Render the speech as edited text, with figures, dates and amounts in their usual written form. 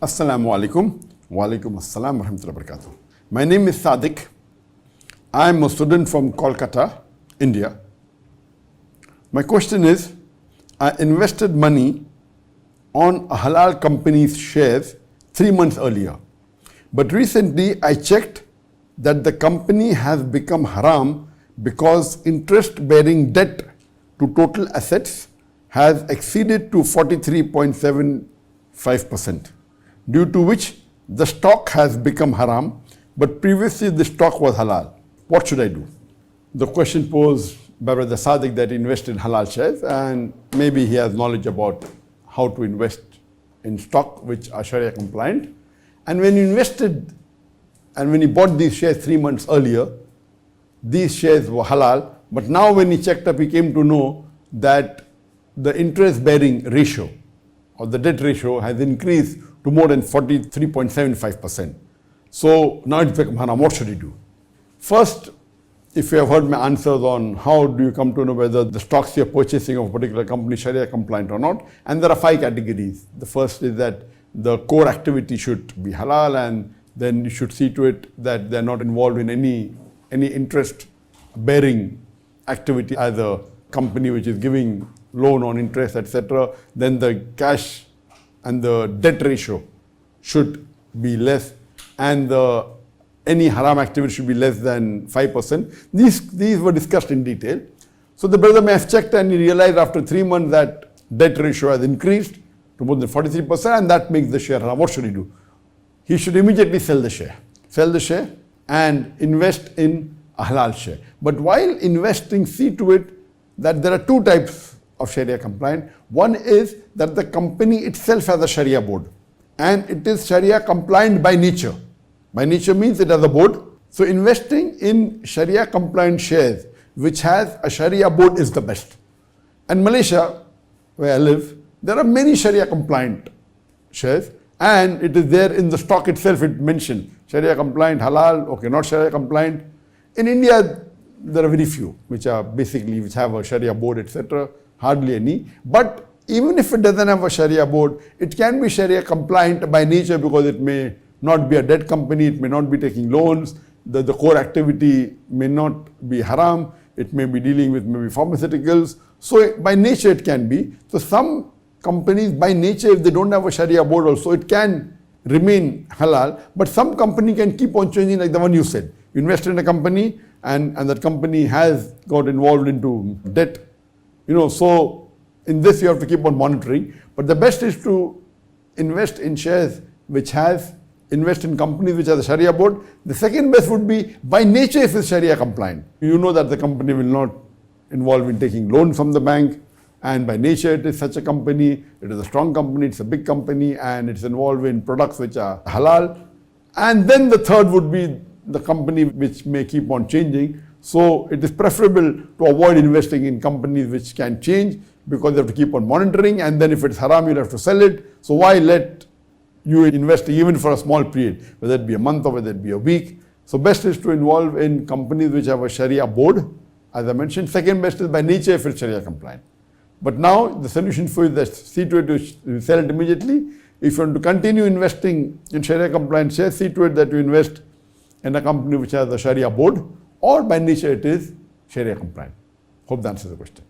Assalamu alaikum. Wa alaikum assalam wa rahmatullahi wa barakatuh. My name is Sadiq. I am a student from Kolkata, India. My question is, I invested money on a halal company's shares 3 months earlier. But recently I checked that the company has become haram because interest-bearing debt to total assets has exceeded to 43.75%, due to which the stock has become haram, but previously the stock was halal. What should I do? The question posed by Brother Sadiq that he invested in halal shares, and maybe he has knowledge about how to invest in stock which are Sharia compliant. And when he invested and when he bought these shares 3 months earlier, these shares were halal, but now when he checked up, he came to know that the interest-bearing ratio or the debt ratio has increased to more than 43.75%. So now it's become haram. What should he do? First, if you have heard my answers on how do you come to know whether the stocks you're purchasing of a particular company is Sharia compliant or not, and there are 5 categories. The first is that the core activity should be halal, and then you should see to it that they're not involved in any interest-bearing activity as a company which is giving loan on interest, etc. Then the cash and the debt ratio should be less, and any haram activity should be less than 5%. These were discussed in detail. So the brother may have checked and he realized after 3 months that debt ratio has increased to more than 43%, and that makes the share haram. What should he do? He should immediately sell the share. Sell the share and invest in a halal share. But while investing, see to it that there are 2 types of Sharia compliant. One is that the company itself has a Sharia board, and it is Sharia compliant by nature. By nature means it has a board. So investing in Sharia compliant shares which has a Sharia board is the best. And Malaysia, where I live, there are many Sharia compliant shares, and it is there in the stock itself. It mentioned Sharia compliant, halal, okay, not Sharia compliant. In India, there are very few which have a Sharia board, etc. Hardly any. But even if it doesn't have a Sharia board, it can be Sharia compliant by nature, because it may not be a debt company, it may not be taking loans, the core activity may not be haram, it may be dealing with maybe pharmaceuticals. So by nature it can be. So some companies by nature, if they don't have a Sharia board also, it can remain halal, but some company can keep on changing, like the one you said. You invest in a company and that company has got involved into debt. So in this you have to keep on monitoring. But the best is to invest in shares invest in companies which have a Sharia board. The second best would be by nature if it's Sharia compliant. You know that the company will not involve in taking loans from the bank, and by nature it is such a company, it is a strong company, it's a big company, and it's involved in products which are halal. And then the third would be the company which may keep on changing. So it is preferable to avoid investing in companies which can change, because you have to keep on monitoring, and then if it's haram, you'll have to sell it. So why let you invest even for a small period, whether it be a month or whether it be a week? So best is to involve in companies which have a Sharia board, as I mentioned. Second best is by nature if it's Sharia compliant. But now the solution for you is that see to it to sell it immediately. If you want to continue investing in Sharia compliant shares, see to it that you invest in a company which has a Sharia board, or by nature it is Sharia compliant. Hope that answers the question.